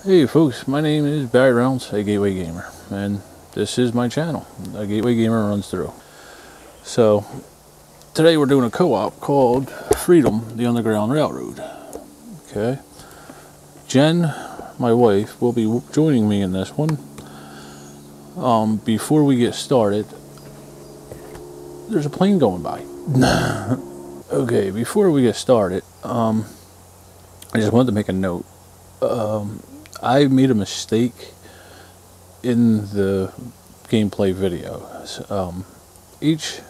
Hey folks, my name is Barry Reynolds, a Gateway Gamer, and this is my channel, A Gateway Gamer Runs Through. So, today we're doing a co-op called Freedom, the Underground Railroad. Okay. Jen, my wife, will be joining me in this one. Before we get started, there's a plane going by. Okay, before we get started, I just wanted to make a note. I made a mistake in the gameplay video. Each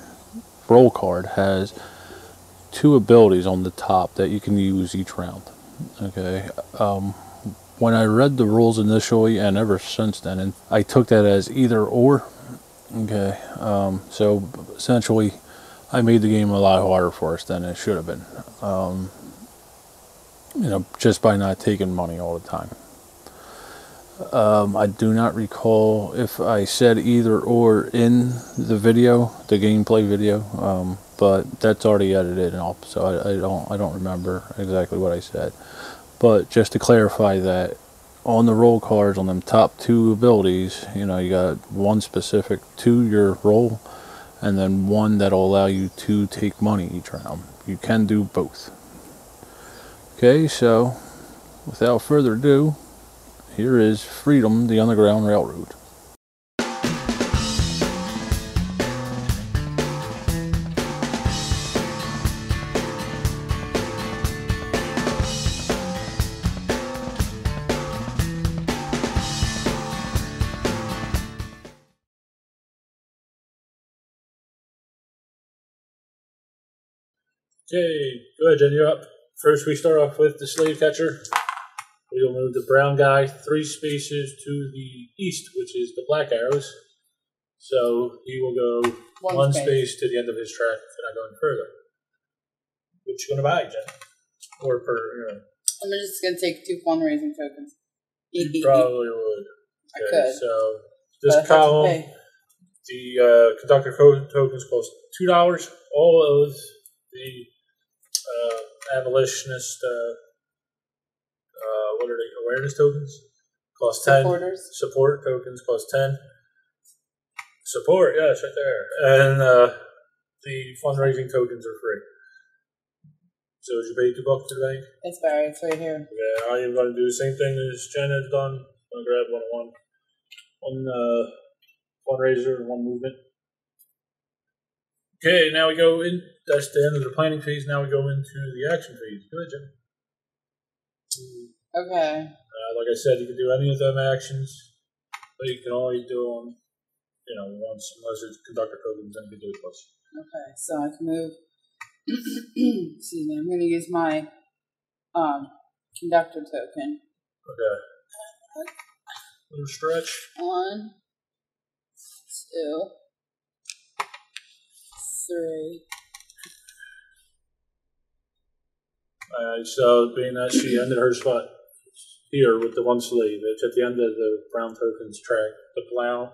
roll card has two abilities on the top that you can use each round. Okay. When I read the rules initially and ever since then, and I took that as either or. Okay. So essentially, I made the game a lot harder for us than it should have been. Just by not taking money all the time. I do not recall if I said either or in the video, the gameplay video, but that's already edited up, so I don't remember exactly what I said. But just to clarify that, on the roll cards, on them top two abilities, you got one specific to your roll, and then one that'll allow you to take money each round. You can do both. Okay, so without further ado, here is Freedom, the Underground Railroad. Okay, go ahead, Jen, you're up. First, we start off with the slave catcher. We will move the brown guy 3 spaces to the east, which is the black arrows. So he will go one space to the end of his track if you're not going further. What you gonna buy, Jen? Or per? I'm just gonna take 2 fundraising tokens. You probably would. Okay, I could. So this column, the conductor tokens cost $2. All of the abolitionist. What are they? Awareness tokens cost 10. Support tokens cost 10. Support, yeah, it's right there. And the fundraising tokens are free. So did you pay $2 to the bank? It's Barry. It's right here. Yeah, I am going to do the same thing as Jen has done. I'm going to grab one fundraiser and one movement. Okay, now we go in. That's the end of the planning phase. Now we go into the action phase. Go ahead, Jen. Okay. Like I said, you can do any of them actions, but you can only do them, once, unless it's conductor tokens, then you can do it twice. Okay, so I can move. Excuse me. I'm going to use my conductor token. Okay. Little stretch. 1, 2, 3. Alright, so being that she ended her spot here with the one slave, it's at the end of the brown token's track, the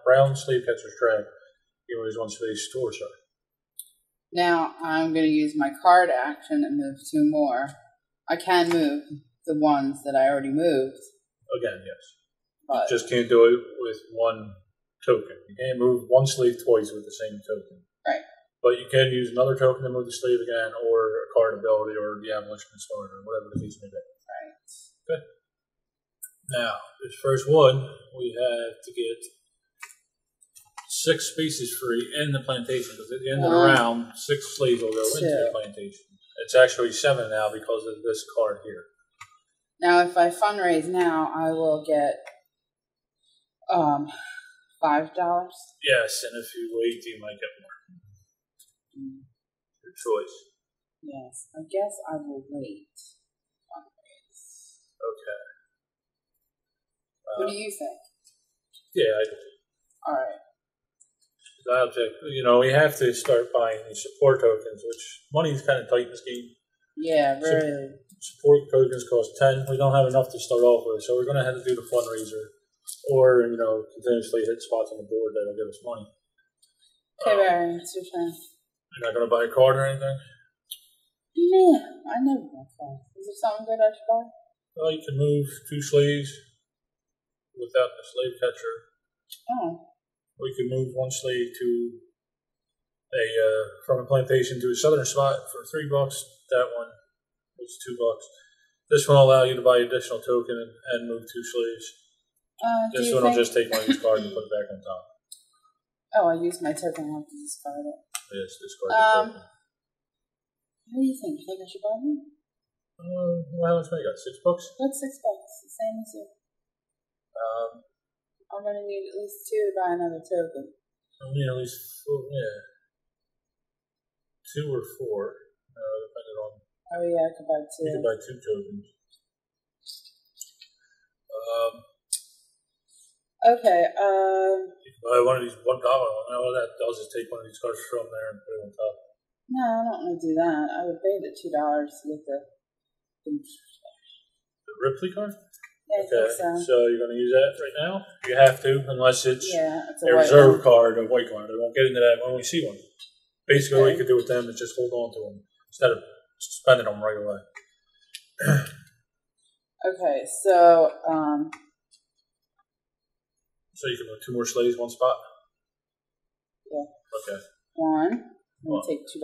brown slave catcher's track. You always one slave store, sorry. Now I'm going to use my card action and move 2 more. I can move the ones that I already moved. Again, yes. But you just can't do it with one token. You can't move one slave twice with the same token. Right. But you can use another token to move the slave again, or a card ability, or the abolitionist sword, or whatever the case may be. Right. Okay. Now, this first one, we have to get 6 spaces free in the plantation, because at the end of the round, 6 slaves will go into the plantation. It's actually 7 now because of this card here. Now, if I fundraise now, I will get $5. Yes, and if you wait, you might get more. Your choice. Yes, I guess I will wait. Fundraise. Okay. What do you think? Yeah, I do. All right. The object, we have to start buying these support tokens, which money is kind of tight in this game. Yeah, really. Support tokens cost 10. We don't have enough to start off with, so we're going to have to do the fundraiser, or continuously hit spots on the board that'll give us money. Okay, Barry, it's your turn. You're not going to buy a card or anything? No, I never buy cards. Is there something good I should buy? Well, you can move 2 slaves without the slave catcher. Oh. We could move one slave to from a plantation to a southern spot for $3. That one was $2. This one will allow you to buy additional token and move 2 slaves. This one will just take one of these cards and put it back on top. Oh, I used my token. I'll have to discard it. Yes, discard the token. What do you think? You think I should buy one? Well, how much money you got? $6? That's $6. The same as you. I'm going to need at least 2 to buy another token. I need at least 4, yeah. 2 or 4, depending on. Oh, yeah, I could buy 2. You could buy 2 tokens. Okay, You can buy one of these $1 ones. All that does is take one of these cards from there and put it on top. no, I don't want to do that. I would pay the $2 to get the Ripley card? Yeah, I think so you're going to use that right now? You have to, unless it's it's a reserve card, a white card. I won't get into that when we see one. Basically, what you could do with them is just hold on to them instead of spending them right away. Okay, so so you can move 2 more slaves, 1 spot? Yeah. Okay. I'm going to take $2.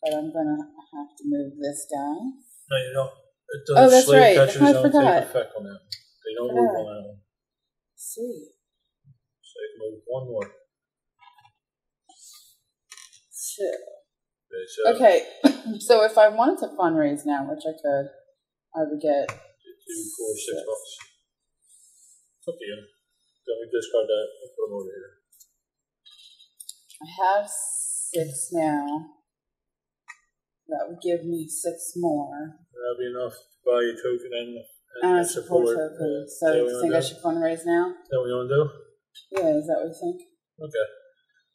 But I'm going to have to move this guy. No, you don't. Oh, that's right. I Don't forgot. take effect on that. They don't move on that one. Sweet. So you can move 1 more. 2. Okay, so if I wanted to fundraise now, which I could, I would get 2, 4, $6. It's up to you. Then we discard that and put them over here. I have 6 now. That would give me 6 more. That'll be enough to buy a token and a support token. So do you think I should fundraise now? Is that what you want to do? Yeah, is that what you think? Okay.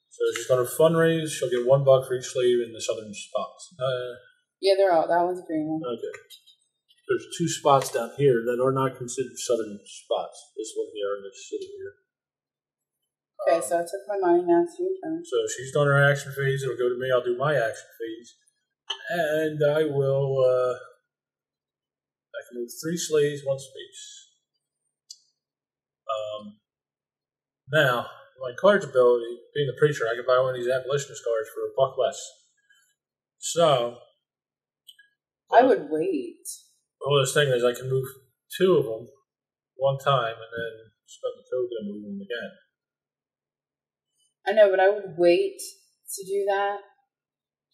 So she's going to fundraise. She'll get $1 for each slave in the southern spots. Yeah, they're all. That one's a green one. Okay. There's 2 spots down here that are not considered southern spots. This one here and this city here. Okay, so I took my money now. It's your turn. So she's done her action phase. It'll go to me. I'll do my action phase. And I will, I can move 3 slaves, 1 space. Now, my card's ability, being the preacher, I can buy one of these abolitionist cards for $1 less. So, I would wait. Well, this thing is I can move 2 of them 1 time and then spend the token and move them again. I know, but I would wait to do that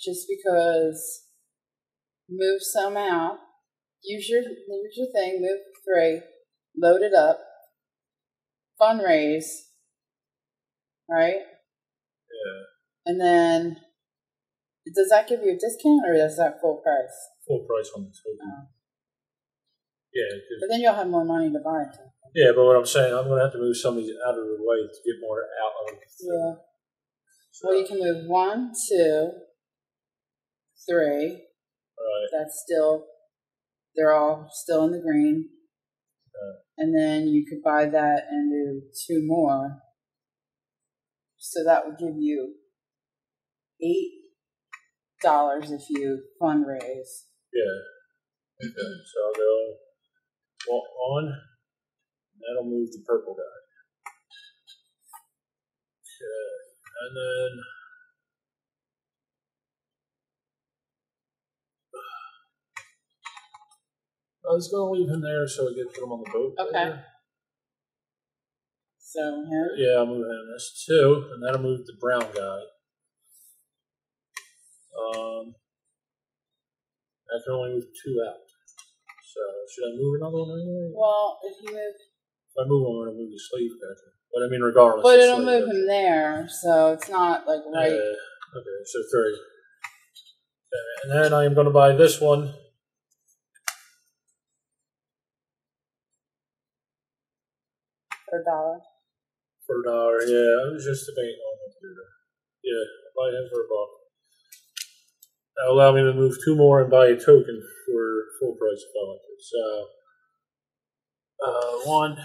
just because move some out, use your thing, move 3, load it up, fundraise, right? Yeah. And then, does that give you a discount or is that full price? Full price on the token. Oh. Yeah. But then you'll have more money to buy it. Yeah, but what I'm saying, I'm going to have to move some of these out of the way to get more out of it. Yeah. So, well, you can move 1, 2, 3. Right. That's still, they're all still in the green. Right. And then you could buy that and do 2 more. So that would give you $8 if you fundraise. Yeah. Okay. So I'll go walk on. That'll move the purple guy. Okay. And then I was going to leave him there so I get put him on the boat. Okay. Later. So here? Yeah, I'll move him. That's 2, and that'll move the brown guy. I can only move 2 out. So should I move another one anyway? Well, if you move... If I move one, I'm going to move the slave catcher. But I mean, regardless. But it'll move him there, so it's not like right... Okay, so 3. Okay, and then I am going to buy this one. For $1. For $1, yeah. I was just debating on what to do there. Yeah, buy him for $1. That'll allow me to move 2 more and buy a token for full price if I want to. So, 1.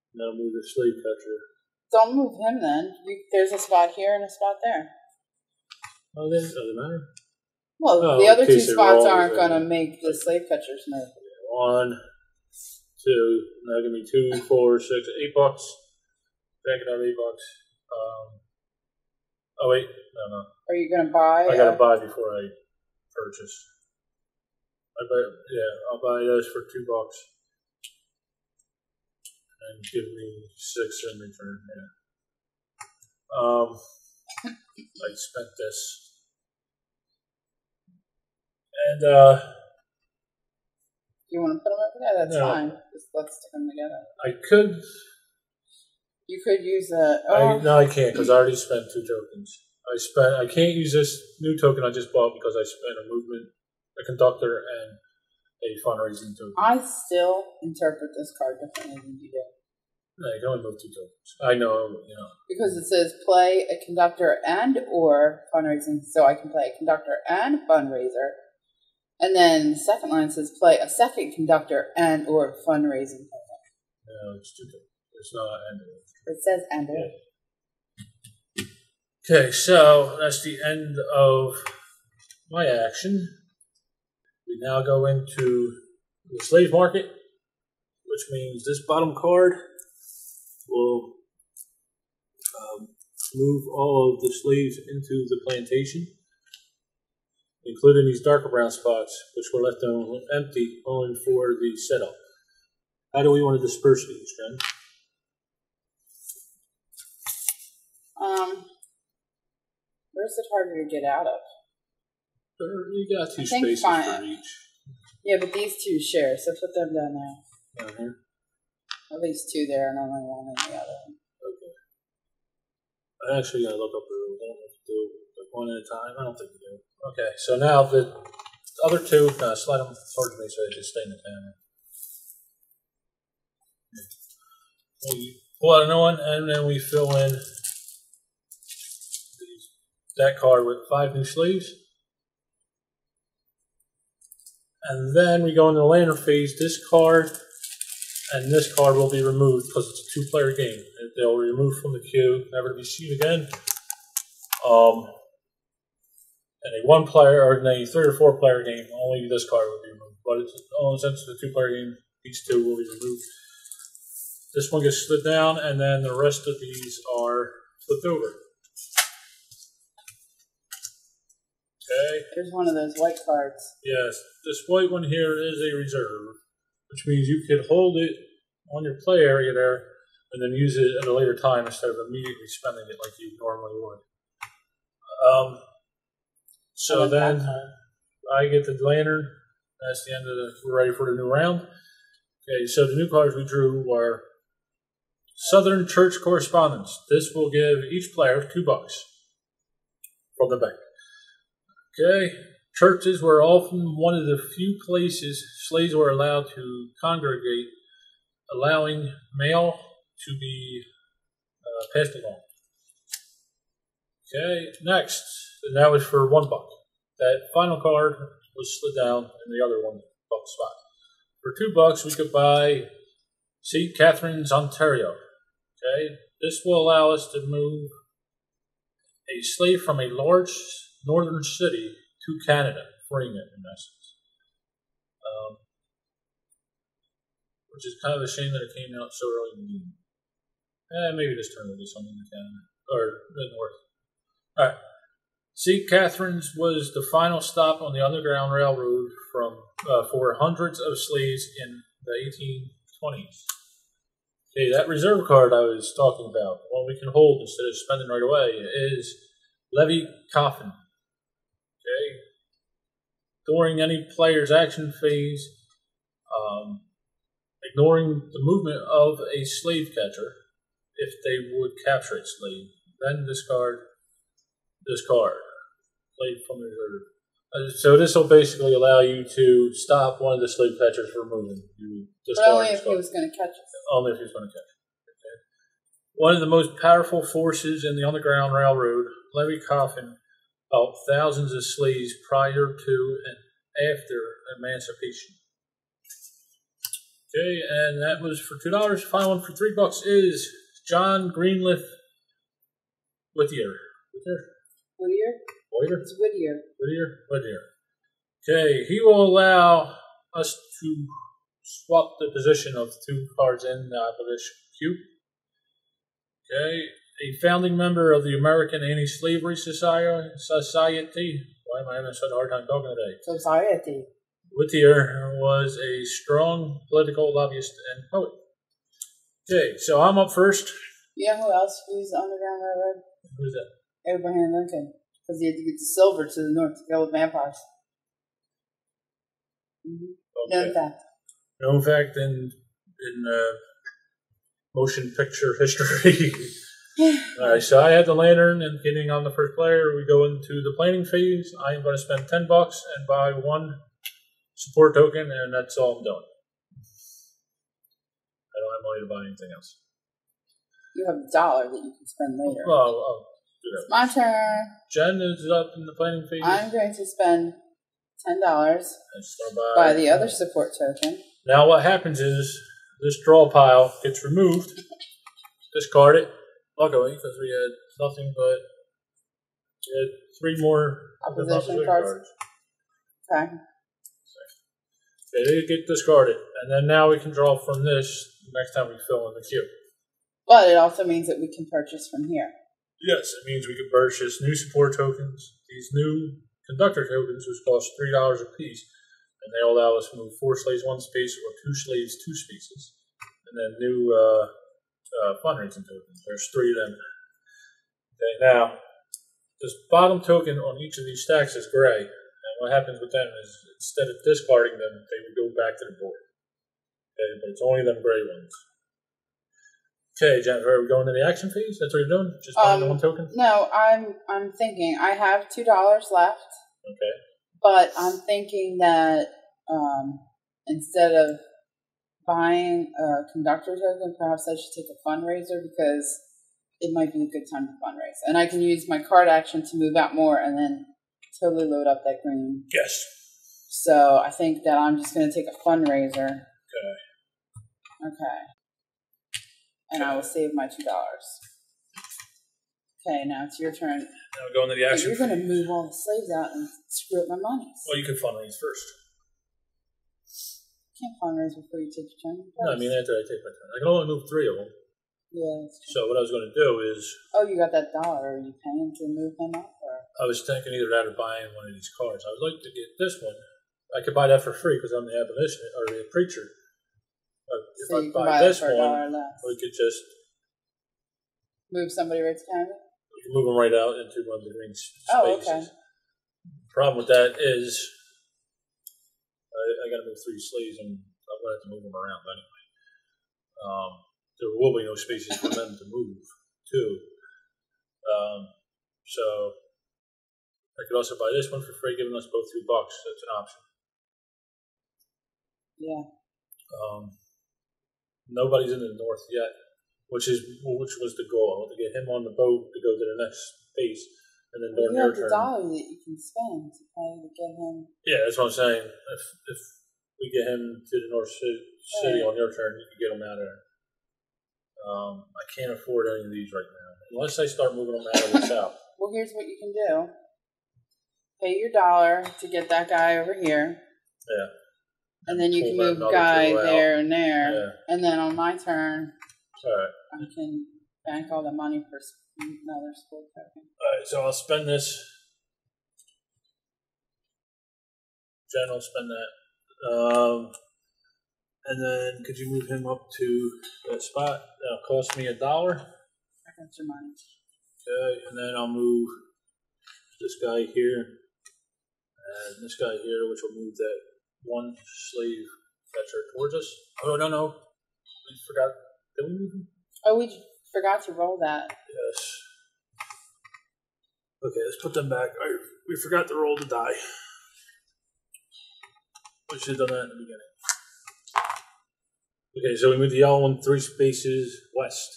And that'll move the slave catcher. Don't move him then. There's a spot here and a spot there. Oh, then it doesn't matter. Well, the other 2 spots aren't going to make the slave catchers move. 1. 2. Now give me 2, 4, 6, $8. Bank it out $8. Oh wait, no. Are you gonna buy? I gotta buy before I purchase. I'll buy those for $2 and give me 6 in return. Yeah. I spent this, and you want to put them up there? That's no. fine. Just let's stick them together. I could. You could use a. No, I can't because I already spent 2 tokens. I can't use this new token I just bought because I spent a movement, a conductor, and a fundraising token. I still interpret this card differently than you do. No, you can only move 2 tokens. I know, Because it says play a conductor and or fundraising, so I can play a conductor and fundraiser. And then the second line says play a second conductor and or fundraising token. No, it's 2 tokens. It's not and or. It says and or. Okay, so that's the end of my action. We now go into the slave market, which means this bottom card will move all of the slaves into the plantation, including these darker brown spots, which were left empty only for the setup. How do we want to disperse these, Jen? Where's it harder to get out of? You got 2 spaces for each. Yeah, but these 2 share, so put them down there. Down here? At least 2 there and only 1 in the other one. Okay. I actually gotta look up the rules. I don't know if you do like 1 at a time. I don't think you do. Okay, so now the other 2, slide them towards me so they just stay in the camera. We pull out another one and then we fill in that card with 5 new sleeves. And then we go into the lantern phase. This card and this card will be removed because it's a 2-player game. They'll be removed from the queue, never to be seen again. And a 1-player or a 3 or 4-player game, only this card will be removed. But since it's a 2-player game, these 2 will be removed. This one gets slid down, and then the rest of these are flipped over. Okay. There's one of those white cards. Yes, this white one here is a reserve, which means you could hold it on your play area there and then use it at a later time instead of immediately spending it like you normally would. So then I get the lantern. That's the end of we're ready for the new round. Okay, so the new cards we drew were Southern Church Correspondence. This will give each player $2 from the bank. Okay, churches were often one of the few places slaves were allowed to congregate, allowing mail to be passed along. Okay, next, and that was for $1. That final card was slid down in the other $1 spot. For $2, we could buy St. Catharines, Ontario. Okay, this will allow us to move a slave from a large northern city to Canada, freeing it in essence. Which is kind of a shame that it came out so early in the game. Maybe this turn will do something in Canada, or the north. Alright. St. Catharines was the final stop on the Underground Railroad for hundreds of slaves in the 1820s. Okay, that reserve card I was talking about, the one we can hold instead of spending right away, is Levy Coffin. Okay. During any player's action phase, ignoring the movement of a slave catcher, if they would capture a slave, then discard this card. Slave from the reserve. So this will basically allow you to stop one of the slave catchers from moving. But only if he was going to catch it. Only if he was going to catch it. Okay. One of the most powerful forces in the Underground Railroad, Levy Coffin held thousands of slaves prior to and after emancipation. Okay, and that was for $2. Final one for $3 is John Greenleaf Whittier. Whittier? It's Whittier. Whittier. Okay, he will allow us to swap the position of 2 cards in the abolition cube. Okay, a founding member of the American Anti-Slavery Society. Why am I having such a hard time talking today? Society. Whittier was a strong political lobbyist and poet. Okay, so I'm up first. You know who else used the Underground Railroad? Who's that? Abraham Lincoln. Because he had to get the silver to the north to kill the vampires. Mm-hmm. Okay. Known fact. Known fact in motion picture history. Alright, so I had the lantern, and getting on the first player, we go into the planning phase. I am going to spend $10 and buy 1 support token, and that's all I'm doing. I don't have money to buy anything else. You have $1 that you can spend later. Well, I'll do that. It's my turn. Jen is up in the planning phase. I'm going to spend $10 buy by the other support token. Now what happens is this draw pile gets removed, discard it. Luckily, because we had nothing but 3 more opposition cards. Okay. They get discarded, and then now we can draw from this next time we fill in the queue. But it also means that we can purchase from here. Yes, it means we can purchase new support tokens. These new conductor tokens, which cost $3 a piece, and they allow us to move 4 slaves 1 space or 2 slaves 2 spaces. And then new fundraising tokens. There's 3 of them. Okay, now this bottom token on each of these stacks is gray, and what happens with them is instead of discarding them, they would go back to the board. Okay, but it's only them gray ones. Okay, Jennifer, are we going to the action phase? That's what you're doing? Just buying the 1 token? No, I'm thinking I have $2 left. Okay. But I'm thinking that instead of buying a conductor token, perhaps I should take a fundraiser because it might be a good time to fundraise. And I can use my card action to move out more and then totally load up that green. Yes. So I think that I'm just going to take a fundraiser. Okay. Okay. And I will save my $2. Okay, now it's your turn. Now we're going to the action. You're going to move all the slaves out and screw up my money. Well, you can fundraise first. You can't fundraise before you take your turn. No, I mean after I take my turn. I can only move 3 of them. Yeah, that's true. So what I was going to do is... Oh, you got that $1. Are you paying to move them up? Or? I was thinking either that or buying one of these cards. I would like to get this one. I could buy that for free because I'm the abolitionist or the preacher. If So I you can buy this for one, $1 less. we could just Move somebody right to Canada? we can move them right out into one of the green spaces. Oh, okay. The problem with that is I got to move 3 slaves and I'm going to have to move them around anyway. There will be no spaces for them to move to. So I could also buy this one for free, giving us both $2. That's an option. Yeah. Nobody's in the north yet, which was the goal. I want to get him on the boat to go to the next space, and then during You your have the turn. $1 that you can spend to pay to get him. Yeah, that's what I'm saying. If we get him to the North City on your turn, you can get him out of there. I can't afford any of these right now, unless I start moving them out of the south. Well, here's what you can do. Pay your $1 to get that guy over here. Yeah. And then you Pull can that move another guy 2 out. there and there. Yeah. And then on my turn, All right. I can bank all the money for another school token. All right. So I'll spend this. Jen will spend that. And then could you move him up to that spot? That'll cost me $1. I got your money. Okay, and then I'll move this guy here and this guy here, which will move that 1 slave fetcher towards us. Oh, no. We forgot. Did we move him? Oh, we forgot to roll that. Yes. Okay, let's put them back. All right, we forgot to roll the die. We should have done that in the beginning. Okay, so we moved the yellow one 3 spaces west.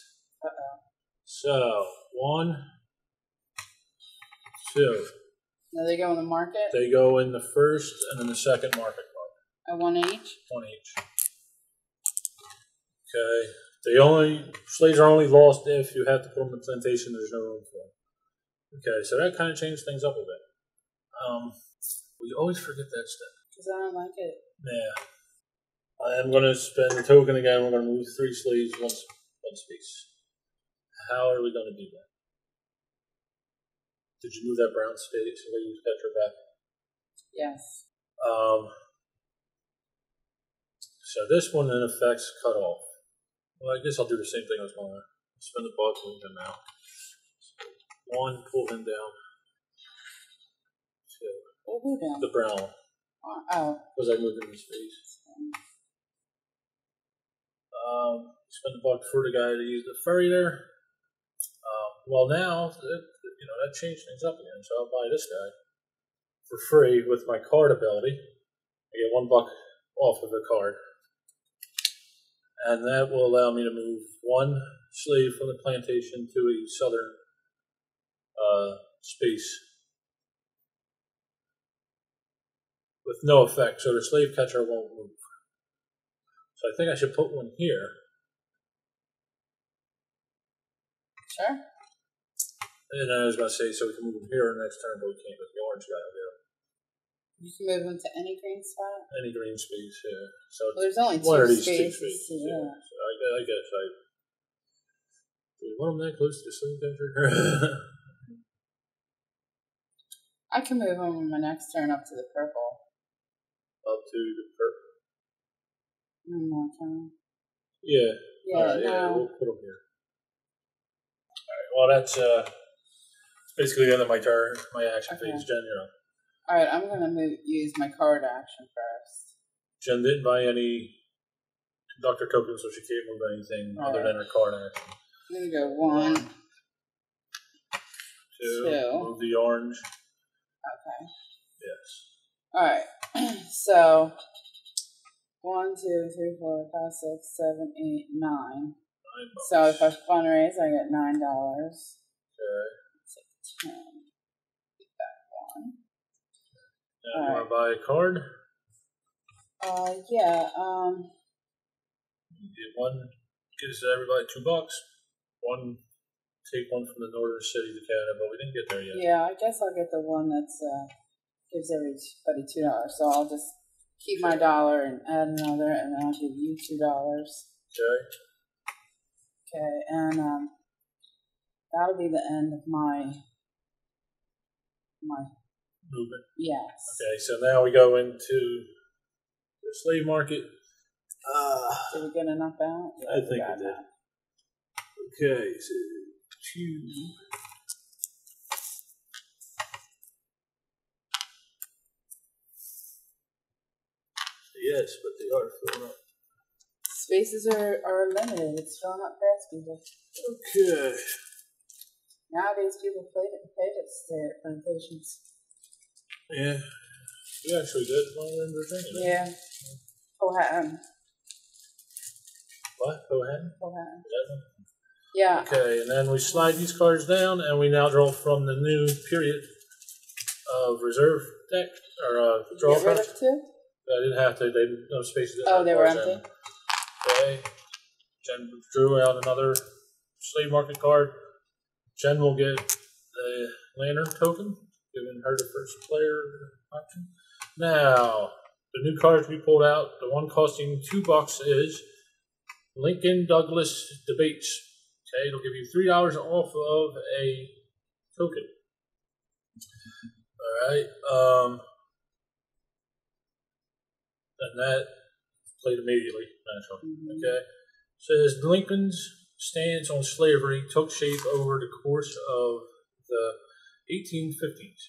Uh-oh. So, 1, 2. Now they go in the market? They go in the first and then the second market card. 1 each? 1 each. Okay. Slaves are only lost if you have to put them in plantation. There's no room for them. Okay, so that kind of changed things up a bit. We always forget that step. Because I don't like it. Yeah. I am going to spend the token again. We're going to move 3 slaves, one space. How are we going to do that? Did you move that brown space? Will you catch her back? Yes. So this one in effect cut off. Well, I guess I'll do the same thing I was going to spend the buck, move him out. So 1, pull him down. 2. Pull who down? The brown one. Oh. Because I moved in his space. Spend the buck for the guy to use the furry there. Well, now that changed things up again. So I'll buy this guy for free with my card ability. I get $1 off of the card, and that will allow me to move 1 slave from the plantation to a southern space with no effect. So the slave catcher won't move. So I think I should put one here. Sure. And I was going to say, so we can move him here next turn, but we can't with the orange guy over there. You can move them to any green spot? Any green space, yeah. So well, there's only 2 spaces. Yeah. So I guess do we want them that close to the slave catcher? I can move them on my next turn up to the purple. Up to the purple? One more time. Yeah. Yeah, yeah, we'll put them here. Well, that's basically the end of my turn, my action phase. Jen, you're on. Alright, I'm going to use my card action first. Jen didn't buy any conductor tokens, so she can't move anything other than her card action. I'm going to go 1, 2. Move the orange. Okay. Yes. Alright, so 1, 2, 3, 4, 5, 6, 7, 8, 9. So if I fundraise, I get $9. Okay. 10. Get that 1. Now you want to buy a card? Yeah. Get 1, gives everybody $2. 1, take 1 from the northern city to Canada, but we didn't get there yet. Yeah, I guess I'll get the one that's gives everybody $2. So I'll just keep my $1 and add another, and then I'll give you $2. Okay. Okay, and that'll be the end of my movement. Yes. Okay, so now we go into the slave market. Did we get enough out? Yeah, I think we did. Okay, so 2. Yes, but they are filling up. Spaces are limited. It's filling up fast, people. Okay. Nowadays, people pay to stay at plantations. Yeah. We actually did when we were in Virginia. Yeah. Powhatan. What? Powhatan? Powhatan. Yeah. Yeah. Okay, and then we slide these cards down, and we now draw from the new period of reserve deck, or draw Get rid cards. of 2? I didn't have to, they no spaces. Oh, they were empty? Okay. Jen drew out another slave market card. Jen will get the lantern token, giving her the first player option. Now, the new cards we pulled out, the one costing $2 is Lincoln Douglas Debates. Okay, it'll give you $3 off of a token. Alright, and that played immediately, naturally. Okay, says Lincoln's stance on slavery took shape over the course of the 1850s,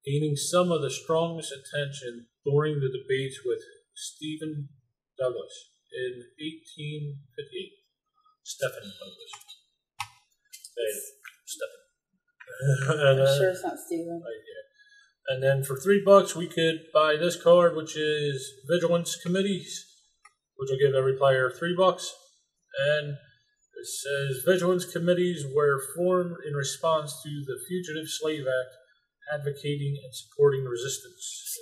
gaining some of the strongest attention during the debates with Stephen Douglas in 1858. Stephen Douglas. Stephen. I'm sure it's not Stephen. Yeah. And then for $3, we could buy this card, which is Vigilance Committees, which will give every player $3. And it says Vigilance Committees were formed in response to the Fugitive Slave Act, advocating and supporting resistance.